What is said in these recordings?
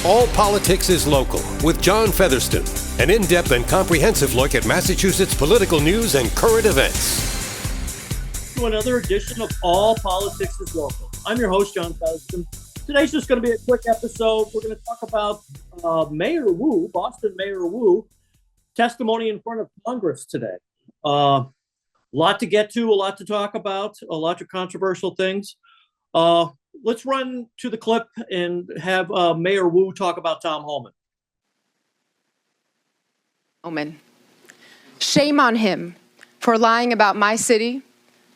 All Politics is Local with John Featherston, an in-depth and comprehensive look at Massachusetts political news and current events. To another edition of All Politics is Local. I'm your host, John Featherston. Today's just going to be a quick episode. We're going to talk about Mayor Wu, Boston Mayor Wu, testimony in front of Congress today. A lot to get to, a lot to talk about, a lot of controversial things. Let's run to the clip and have Mayor Wu talk about Tom Homan. Shame on him for lying about my city,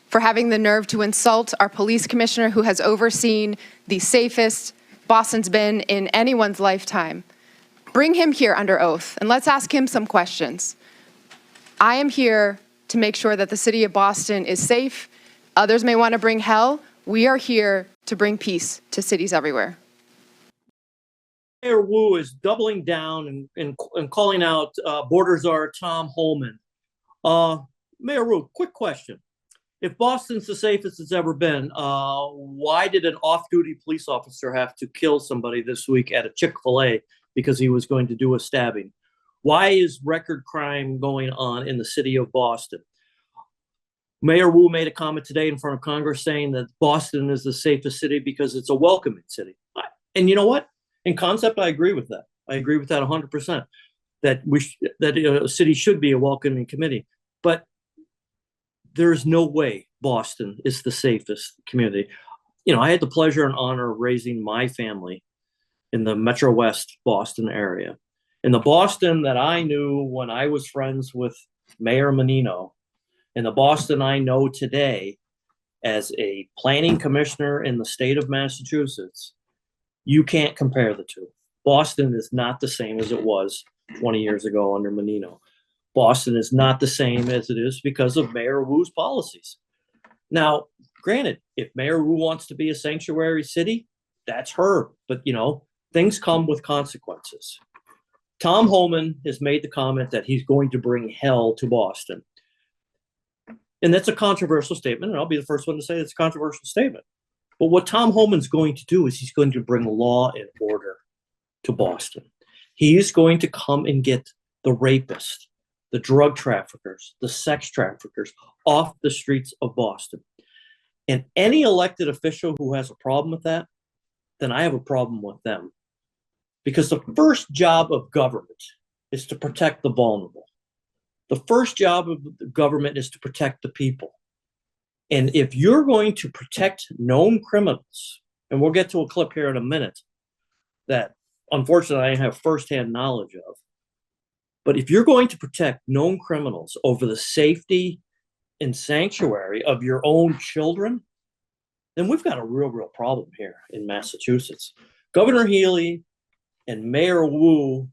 for having the nerve to insult our police commissioner who has overseen the safest Boston's been in anyone's lifetime. Bring him here under oath and let's ask him some questions. I am here to make sure that the city of Boston is safe. Others may want to bring hell. We are here to bring peace to cities everywhere. Mayor Wu is doubling down and calling out border czar Tom Homan. Mayor Wu, quick question. If Boston's the safest it's ever been, why did an off-duty police officer have to kill somebody this week at a Chick-fil-A because he was going to do a stabbing? Why is record crime going on in the city of Boston? Mayor Wu made a comment today in front of Congress saying that Boston is the safest city because it's a welcoming city. And you know what? In concept, I agree with that. I agree with that 100%, that a city should be a welcoming community. But there is no way Boston is the safest community. You know, I had the pleasure and honor of raising my family in the Metro West Boston area. In the Boston that I knew when I was friends with Mayor Menino, and the Boston I know today as a planning commissioner in the state of Massachusetts, you can't compare the two. Boston is not the same as it was 20 years ago under Menino. Boston is not the same as it is because of Mayor Wu's policies. Now, granted, if Mayor Wu wants to be a sanctuary city, that's her. But, you know, things come with consequences. Tom Homan has made the comment that he's going to bring hell to Boston. And that's a controversial statement, and I'll be the first one to say it's a controversial statement. But what Tom Homan's going to do is he's going to bring law and order to Boston. He is going to come and get the rapists, the drug traffickers, the sex traffickers off the streets of Boston. And any elected official who has a problem with that, then I have a problem with them. Because the first job of government is to protect the vulnerable. The first job of the government is to protect the people. And if you're going to protect known criminals, and we'll get to a clip here in a minute that unfortunately I have firsthand knowledge of, but if you're going to protect known criminals over the safety and sanctuary of your own children, then we've got a real problem here in Massachusetts. Governor Healy and Mayor Wu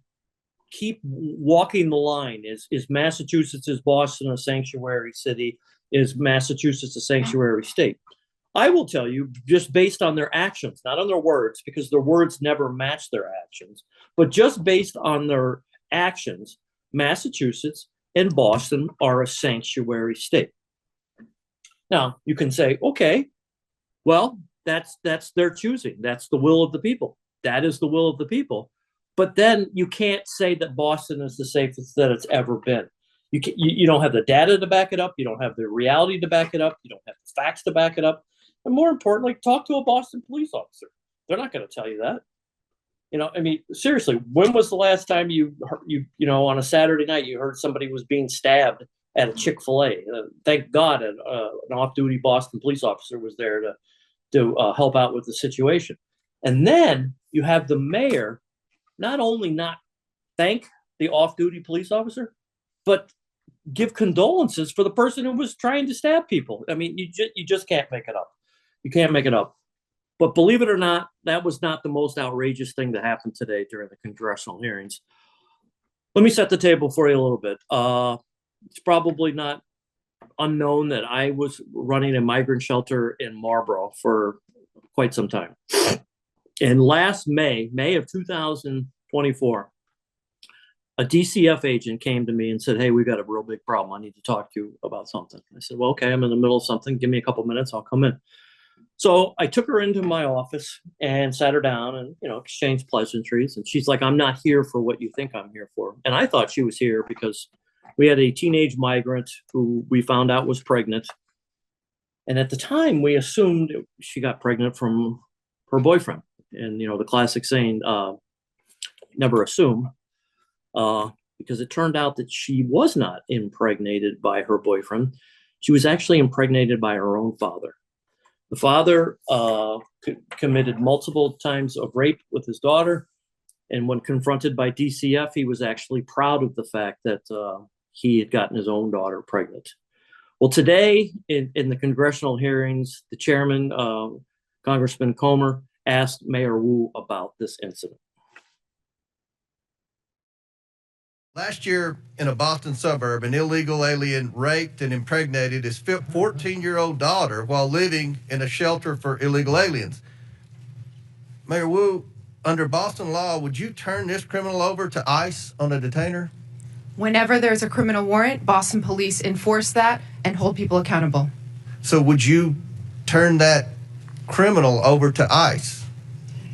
keep walking the line. Is Massachusetts, is Boston a sanctuary city? Is Massachusetts a sanctuary state? I will tell you, just based on their actions, not on their words, because their words never match their actions, but just based on their actions, Massachusetts and Boston are a sanctuary state. Now, you can say, okay, well, that's their choosing. That's the will of the people. That is the will of the people. But then you can't say that Boston is the safest that it's ever been. You don't have the data to back it up. You don't have the reality to back it up. You don't have the facts to back it up. And more importantly, talk to a Boston police officer. They're not going to tell you that. You know, I mean, seriously, when was the last time you on a Saturday night, you heard somebody was being stabbed at a Chick-fil-A? Thank God an off-duty Boston police officer was there to help out with the situation. And then you have the mayor not only not thank the off-duty police officer, but give condolences for the person who was trying to stab people. I mean, you just can't make it up. You can't make it up. But believe it or not, that was not the most outrageous thing that happened today during the congressional hearings. Let me set the table for you a little bit. It's probably not unknown that I was running a migrant shelter in Marlborough for quite some time. And last May of 2024, a DCF agent came to me and said, hey, we've got a real big problem. I need to talk to you about something. I said, well, okay, I'm in the middle of something. Give me a couple minutes. I'll come in. So I took her into my office and sat her down and, exchanged pleasantries. And she's like, I'm not here for what you think I'm here for. And I thought she was here because we had a teenage migrant who we found out was pregnant. And at the time, we assumed she got pregnant from her boyfriend. And, the classic saying, never assume, because it turned out that she was not impregnated by her boyfriend. She was actually impregnated by her own father. The father committed multiple times of rape with his daughter. And when confronted by DCF, he was actually proud of the fact that he had gotten his own daughter pregnant. Well, today in the congressional hearings, the chairman, Congressman Comer, asked Mayor Wu about this incident. Last year, in a Boston suburb, an illegal alien raped and impregnated his 14-year-old daughter while living in a shelter for illegal aliens. Mayor Wu, under Boston law, would you turn this criminal over to ICE on a detainer? Whenever there's a criminal warrant, Boston police enforce that and hold people accountable. So would you turn that criminal over to ICE?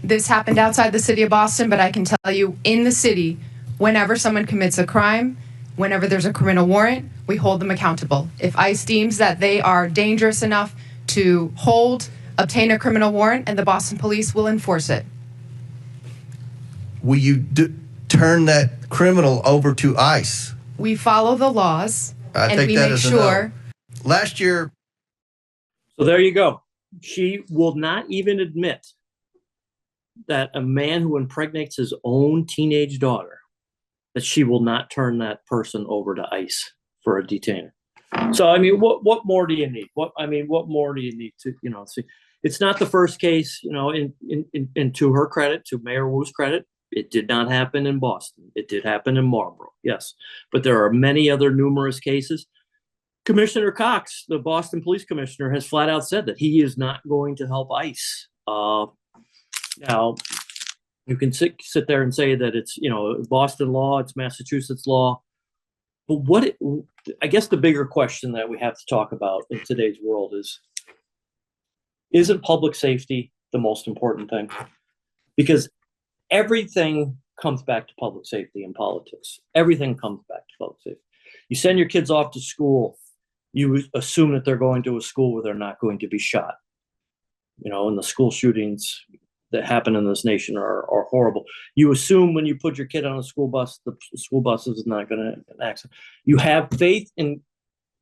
This happened outside the city of Boston, but I can tell you in the city, whenever someone commits a crime, whenever there's a criminal warrant, we hold them accountable. If ICE deems that they are dangerous enough to obtain a criminal warrant, and the Boston police will enforce it. Will you turn that criminal over to ICE? We follow the laws, and we make sure. Last year. So there you go. She will not even admit that a man who impregnates his own teenage daughter, that she will not turn that person over to ICE for a detainer. So, I mean, what more do you need? What more do you need to, see? It's not the first case, and to her credit, to Mayor Wu's credit, it did not happen in Boston. It did happen in Marlboro, yes. But there are many other numerous cases. Commissioner Cox, the Boston Police Commissioner, has flat out said that he is not going to help ICE. Now, you can sit there and say that it's, Boston law, it's Massachusetts law. But I guess the bigger question that we have to talk about in today's world is, isn't public safety the most important thing? Because everything comes back to public safety in politics. Everything comes back to public safety. You send your kids off to school, you assume that they're going to a school where they're not going to be shot. And the school shootings that happen in this nation are horrible. You assume when you put your kid on a school bus, the school bus is not going to have an accident. You have faith in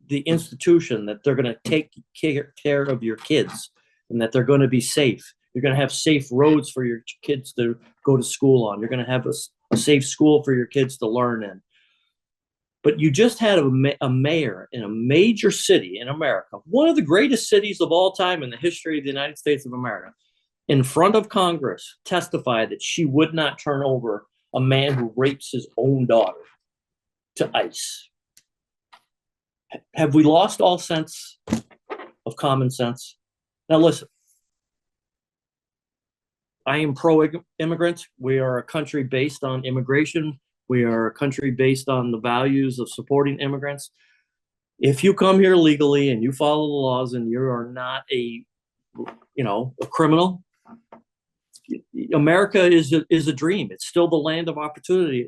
the institution that they're going to take care of your kids and that they're going to be safe. You're going to have safe roads for your kids to go to school on. You're going to have a safe school for your kids to learn in. But you just had a mayor in a major city in America, one of the greatest cities of all time in the history of the United States of America, in front of Congress, testify that she would not turn over a man who rapes his own daughter to ICE. Have we lost all sense of common sense? Now listen, I am pro-immigrant. We are a country based on immigration. We are a country based on the values of supporting immigrants. If you come here legally and you follow the laws and you are not a criminal, America is a dream. It's still the land of opportunity.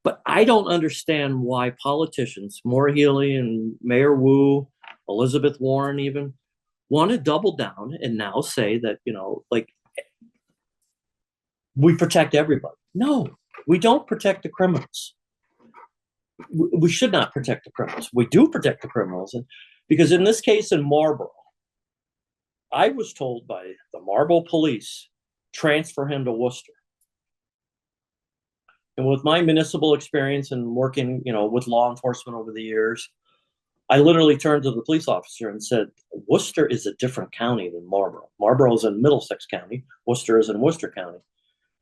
But I don't understand why politicians, Maura Healey and Mayor Wu, Elizabeth Warren even, want to double down and now say that, we protect everybody. No, we don't protect the criminals. We should not protect the criminals. We do protect the criminals. Because in this case in Marlboro, I was told by the Marlboro police, transfer him to Worcester. And with my municipal experience and working, with law enforcement over the years, I literally turned to the police officer and said, Worcester is a different county than Marlboro. Marlboro is in Middlesex County. Worcester is in Worcester County.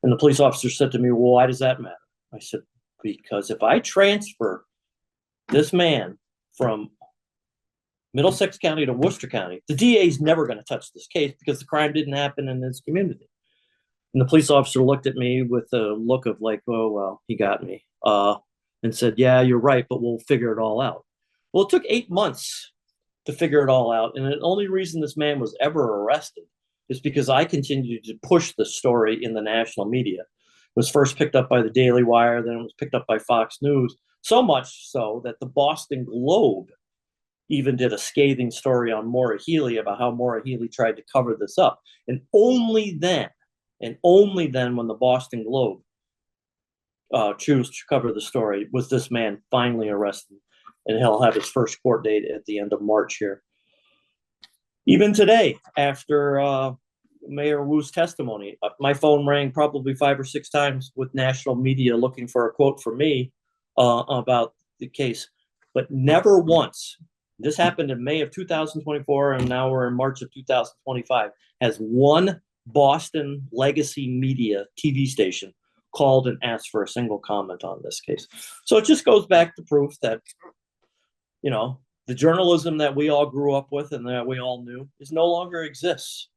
And the police officer said to me, well, why does that matter? I said, because if I transfer this man from Middlesex County to Worcester County, the DA is never going to touch this case because the crime didn't happen in this community. And the police officer looked at me with a look of like, oh, well, he got me, and said, yeah, you're right, but we'll figure it all out. Well, it took 8 months to figure it all out. And the only reason this man was ever arrested is because I continued to push the story in the national media. It was first picked up by the Daily Wire, then it was picked up by Fox News, so much so that the Boston Globe even did a scathing story on Maura Healey about how Maura Healey tried to cover this up. And only then, when the Boston Globe chose to cover the story, was this man finally arrested. And he'll have his first court date at the end of March here. Even today, after Mayor Wu's testimony, my phone rang probably 5 or 6 times with national media looking for a quote from me about the case, but never once. This happened in May of 2024, and now we're in March of 2025. Has one Boston legacy media TV station called and asked for a single comment on this case. So it just goes back to proof that, you know, the journalism that we all grew up with and that we all knew is no longer exists.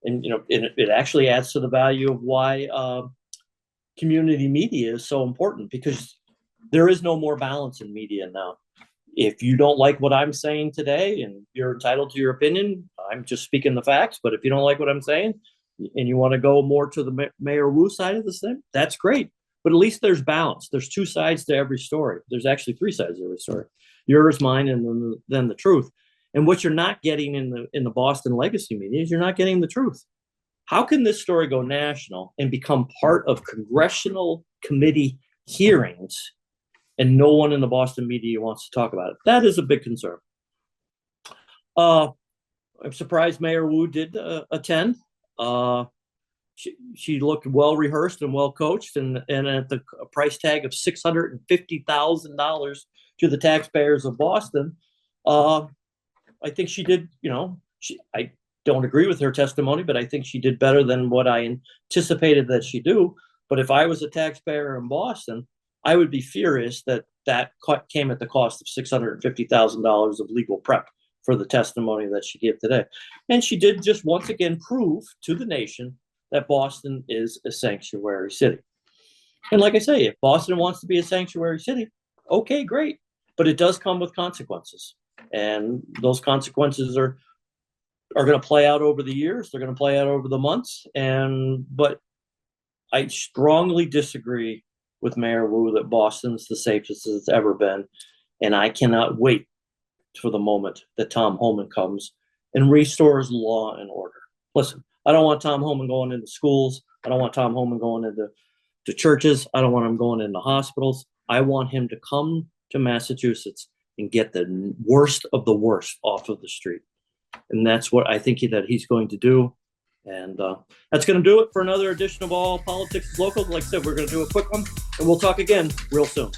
And, you know, it actually adds to the value of why community media is so important, because there is no more balance in media now. If you don't like what I'm saying today and you're entitled to your opinion, I'm just speaking the facts. But if you don't like what I'm saying and you want to go more to the Mayor Wu side of this thing, that's great. But at least there's balance. There's 2 sides to every story. There's actually 3 sides to every story. Yours, mine, and then the truth. And what you're not getting in the Boston legacy media is you're not getting the truth. How can this story go national and become part of congressional committee hearings and no one in the Boston media wants to talk about it? That is a big concern. I'm surprised Mayor Wu did attend. She looked well rehearsed and well coached, and at the price tag of $650,000 to the taxpayers of Boston. I think she did, you know, I don't agree with her testimony, but I think she did better than what I anticipated that she'd do. But if I was a taxpayer in Boston, I would be furious that came at the cost of $650,000 of legal prep for the testimony that she gave today. And she did just once again prove to the nation that Boston is a sanctuary city. And like I say, if Boston wants to be a sanctuary city, okay, great. But it does come with consequences. And those consequences are going to play out over the years. They're going to play out over the months. But I strongly disagree with Mayor Wu that Boston's the safest it's ever been. And I cannot wait for the moment that Tom Homan comes and restores law and order. Listen, I don't want Tom Homan going into schools. I don't want Tom Homan going into churches. I don't want him going into hospitals. I want him to come to Massachusetts and get the worst of the worst off of the street. And that's what I think that he's going to do. And that's going to do it for another edition of All Politics is Local. Like I said, we're going to do a quick one, and we'll talk again real soon.